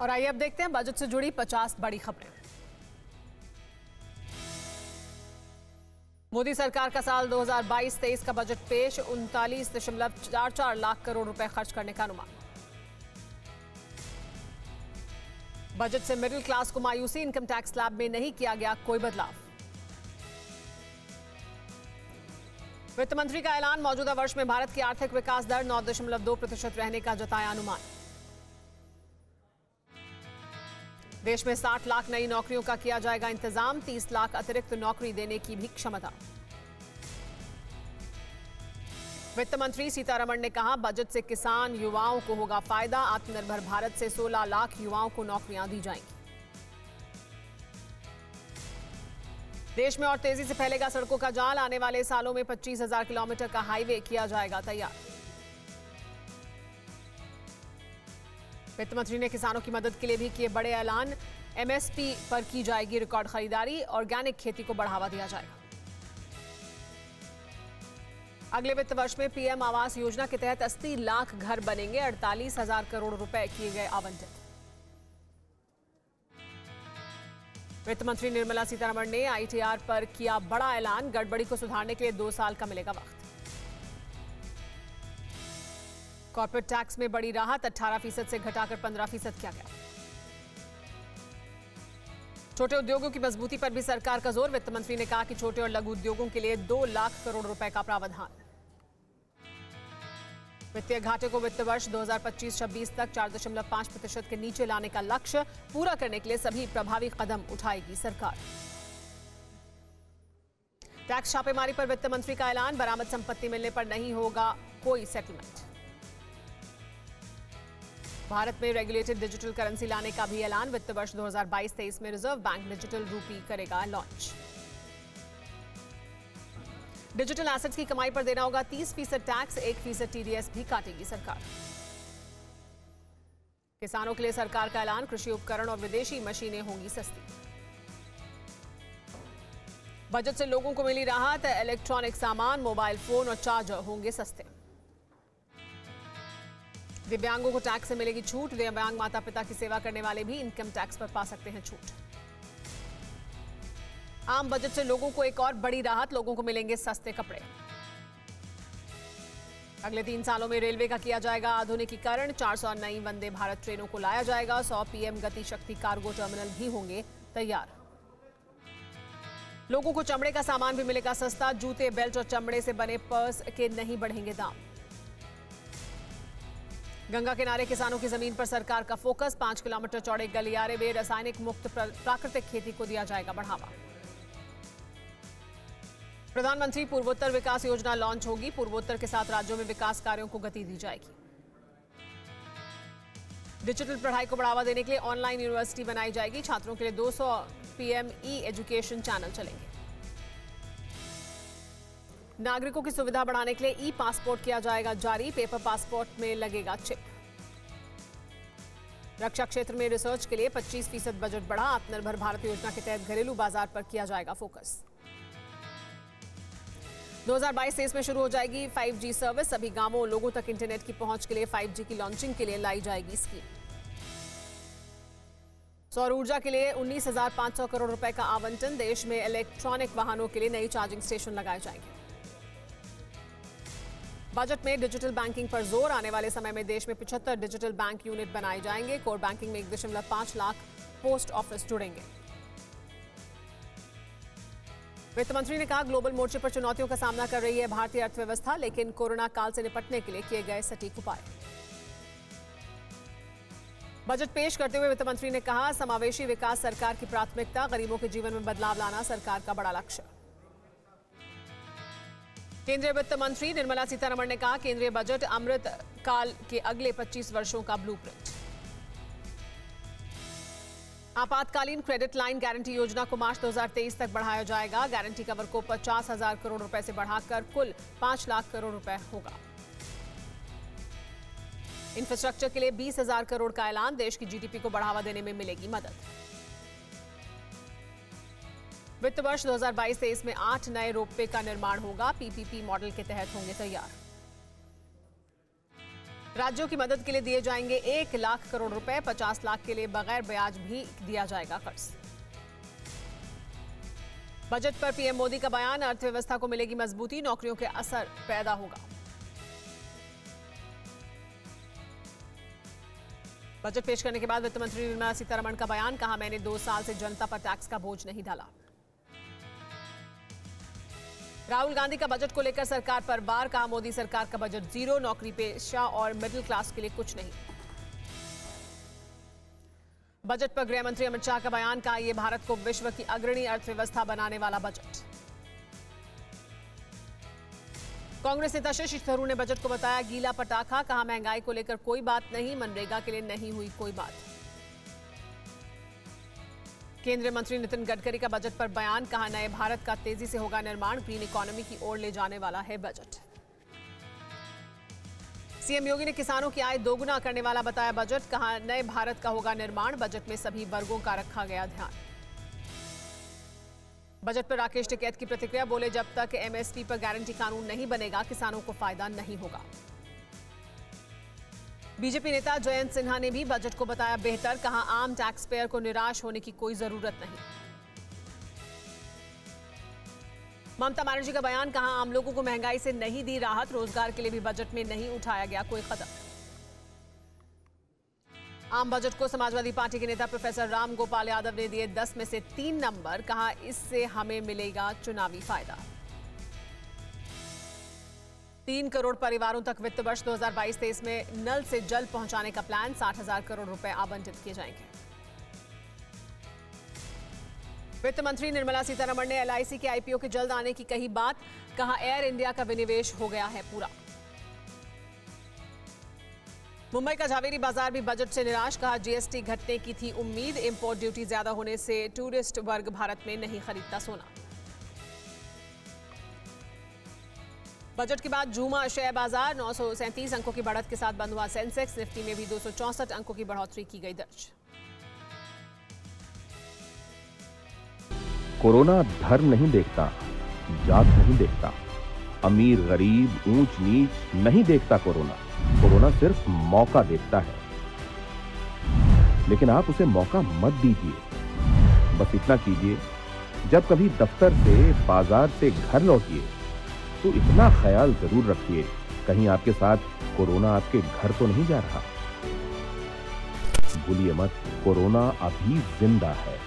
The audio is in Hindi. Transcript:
और आइए अब देखते हैं बजट से जुड़ी 50 बड़ी खबरें। मोदी सरकार का साल 2022-23 का बजट पेश, 39.44 लाख करोड़ रुपए खर्च करने का अनुमान। बजट से मिडिल क्लास को मायूसी, इनकम टैक्स स्लैब में नहीं किया गया कोई बदलाव। वित्त मंत्री का ऐलान, मौजूदा वर्ष में भारत की आर्थिक विकास दर 9.2% रहने का जताया अनुमान। देश में 60 लाख नई नौकरियों का किया जाएगा इंतजाम, 30 लाख अतिरिक्त नौकरी देने की भी क्षमता। वित्त मंत्री सीतारमण ने कहा, बजट से किसान युवाओं को होगा फायदा, आत्मनिर्भर भारत से 16 लाख युवाओं को नौकरियां दी जाएंगी। देश में और तेजी से फैलेगा सड़कों का जाल, आने वाले सालों में 25,000 किलोमीटर का हाईवे किया जाएगा तैयार। वित्त मंत्री ने किसानों की मदद के लिए भी किए बड़े ऐलान, एमएसपी पर की जाएगी रिकॉर्ड खरीदारी, ऑर्गेनिक खेती को बढ़ावा दिया जाएगा। अगले वित्त वर्ष में पीएम आवास योजना के तहत 80 लाख घर बनेंगे, 48,000 करोड़ रुपए किए गए आवंटित। वित्त मंत्री निर्मला सीतारमण ने आईटीआर पर किया बड़ा ऐलान, गड़बड़ी को सुधारने के लिए 2 साल का मिलेगा वक्त। कॉर्पोरेट टैक्स में बड़ी राहत, 18% से घटाकर 15% किया गया। छोटे उद्योगों की मजबूती पर भी सरकार का जोर, वित्त मंत्री ने कहा कि छोटे और लघु उद्योगों के लिए 2 लाख करोड़ रुपए का प्रावधान। वित्तीय घाटे को वित्त वर्ष 2025-26 तक 4.5% के नीचे लाने का लक्ष्य पूरा करने के लिए सभी प्रभावी कदम उठाएगी सरकार। टैक्स छापेमारी पर वित्त मंत्री का ऐलान, बरामद संपत्ति मिलने पर नहीं होगा कोई सेटलमेंट। भारत में रेगुलेटेड डिजिटल करेंसी लाने का भी ऐलान, वित्त वर्ष 2022-23 में रिजर्व बैंक डिजिटल रूपी करेगा लॉन्च। डिजिटल एसेट्स की कमाई पर देना होगा 30% टैक्स, 1% टीडीएस भी काटेगी सरकार। किसानों के लिए सरकार का ऐलान, कृषि उपकरण और विदेशी मशीनें होंगी सस्ती। बजट से लोगों को मिली राहत, इलेक्ट्रॉनिक सामान, मोबाइल फोन और चार्जर होंगे सस्ते। दिव्यांगों को टैक्स से मिलेगी छूट, दिव्यांग माता पिता की सेवा करने वाले भी इनकम टैक्स पर पा सकते हैं छूट। आम बजट से लोगों को एक और बड़ी राहत, लोगों को मिलेंगे सस्ते कपड़े। अगले 3 सालों में रेलवे का किया जाएगा आधुनिकीकरण, 400 नई वंदे भारत ट्रेनों को लाया जाएगा, 100 पीएम गति शक्ति कार्गो टर्मिनल भी होंगे तैयार। लोगों को चमड़े का सामान भी मिलेगा सस्ता, जूते, बेल्ट और चमड़े से बने पर्स के नहीं बढ़ेंगे दाम। गंगा किनारे किसानों की जमीन पर सरकार का फोकस, 5 किलोमीटर चौड़े गलियारे में रासायनिक मुक्त प्राकृतिक खेती को दिया जाएगा बढ़ावा। प्रधानमंत्री पूर्वोत्तर विकास योजना लॉन्च होगी, पूर्वोत्तर के 7 राज्यों में विकास कार्यों को गति दी जाएगी। डिजिटल पढ़ाई को बढ़ावा देने के लिए ऑनलाइन यूनिवर्सिटी बनाई जाएगी, छात्रों के लिए 200 पीएम ई एजुकेशन चैनल चलेंगे। नागरिकों की सुविधा बढ़ाने के लिए ई पासपोर्ट किया जाएगा जारी, पेपर पासपोर्ट में लगेगा चिप। रक्षा क्षेत्र में रिसर्च के लिए 25% बजट बढ़ा, आत्मनिर्भर भारत योजना के तहत घरेलू बाजार पर किया जाएगा फोकस। 2022-23 में शुरू हो जाएगी 5G सर्विस, सभी गांवों और लोगों तक इंटरनेट की पहुंच के लिए 5G की लॉन्चिंग के लिए लाई जाएगी स्कीम। सौर ऊर्जा के लिए 19,500 करोड़ रुपए का आवंटन, देश में इलेक्ट्रॉनिक वाहनों के लिए नई चार्जिंग स्टेशन लगाए जाएंगे। बजट में डिजिटल बैंकिंग पर जोर, आने वाले समय में देश में 75 डिजिटल बैंक यूनिट बनाए जाएंगे, कोर बैंकिंग में 1.5 लाख पोस्ट ऑफिस जुड़ेंगे। वित्त मंत्री ने कहा, ग्लोबल मोर्चे पर चुनौतियों का सामना कर रही है भारतीय अर्थव्यवस्था, लेकिन कोरोना काल से निपटने के लिए किए गए सटीक उपाय। बजट पेश करते हुए वित्त मंत्री ने कहा, समावेशी विकास सरकार की प्राथमिकता, गरीबों के जीवन में बदलाव लाना सरकार का बड़ा लक्ष्य। केंद्रीय वित्त मंत्री निर्मला सीतारमण ने कहा, केंद्रीय बजट अमृत काल के अगले 25 वर्षों का ब्लूप्रिंट। आपातकालीन क्रेडिट लाइन गारंटी योजना को मार्च 2023 तक बढ़ाया जाएगा, गारंटी कवर को 50,000 करोड़ रुपए से बढ़ाकर कुल 5 लाख करोड़ रुपए होगा। इंफ्रास्ट्रक्चर के लिए 20,000 करोड़ का ऐलान, देश की जीडीपी को बढ़ावा देने में मिलेगी मदद। वित्त वर्ष 2022-23 में 8 नए रोपवे का निर्माण होगा, पीपीपी मॉडल के तहत होंगे तैयार। राज्यों की मदद के लिए दिए जाएंगे 1 लाख करोड़ रुपए, 50 लाख के लिए बगैर ब्याज भी दिया जाएगा कर्ज। बजट पर पीएम मोदी का बयान, अर्थव्यवस्था को मिलेगी मजबूती, नौकरियों के असर पैदा होगा। बजट पेश करने के बाद वित्त मंत्री निर्मला सीतारमण का बयान, कहा मैंने 2 साल से जनता पर टैक्स का बोझ नहीं डाला। राहुल गांधी का बजट को लेकर सरकार पर वार, कहा मोदी सरकार का बजट जीरो, नौकरी पेशा और मिडिल क्लास के लिए कुछ नहीं। बजट पर गृह मंत्री अमित शाह का बयान, कहा यह भारत को विश्व की अग्रणी अर्थव्यवस्था बनाने वाला बजट। कांग्रेस नेता शशि थरूर ने बजट को बताया गीला पटाखा, कहा महंगाई को लेकर कोई बात नहीं, मनरेगा के लिए नहीं हुई कोई बात। केंद्रीय मंत्री नितिन गडकरी का बजट पर बयान, कहा नए भारत का तेजी से होगा निर्माण, ग्रीन इकोनॉमी की ओर ले जाने वाला है बजट। सीएम योगी ने किसानों की आय दोगुना करने वाला बताया बजट, कहा नए भारत का होगा निर्माण, बजट में सभी वर्गों का रखा गया ध्यान। बजट पर राकेश टिकैत की प्रतिक्रिया, बोले जब तक एमएसपी पर गारंटी कानून नहीं बनेगा किसानों को फायदा नहीं होगा। बीजेपी नेता जयंत सिन्हा ने भी बजट को बताया बेहतर, कहा आम टैक्स पेयर को निराश होने की कोई जरूरत नहीं। ममता बनर्जी का बयान, कहा आम लोगों को महंगाई से नहीं दी राहत, रोजगार के लिए भी बजट में नहीं उठाया गया कोई कदम। आम बजट को समाजवादी पार्टी के नेता प्रोफेसर राम गोपाल यादव ने दिए 10 में से 3 नंबर, कहा इससे हमें मिलेगा चुनावी फायदा। 3 करोड़ परिवारों तक वित्त वर्ष 2022-23 में नल से जल पहुंचाने का प्लान, 60,000 करोड़ रुपए आवंटित किए जाएंगे। वित्त मंत्री निर्मला सीतारमण ने एलआईसी के आईपीओ के जल्द आने की कही बात, कहा एयर इंडिया का विनिवेश हो गया है पूरा। मुंबई का झावेरी बाजार भी बजट से निराश, कहा जीएसटी घटने की थी उम्मीद, इंपोर्ट ड्यूटी ज्यादा होने से टूरिस्ट वर्ग भारत में नहीं खरीदता सोना। बजट के बाद झूमा शेयर बाजार, 937 अंकों की बढ़त के साथ बंद हुआ सेंसेक्स, निफ्टी में भी 264 अंकों की बढ़ोतरी की गई दर्ज। कोरोना धर्म नहीं देखता, जात नहीं देखता, अमीर गरीब ऊंच नीच नहीं देखता। कोरोना सिर्फ मौका देखता है, लेकिन आप उसे मौका मत दीजिए। बस इतना कीजिए, जब कभी दफ्तर से बाजार से घर लौटिए तो इतना ख्याल जरूर रखिए कहीं आपके साथ कोरोना आपके घर तो नहीं जा रहा। भूलिए मत, कोरोना अभी जिंदा है।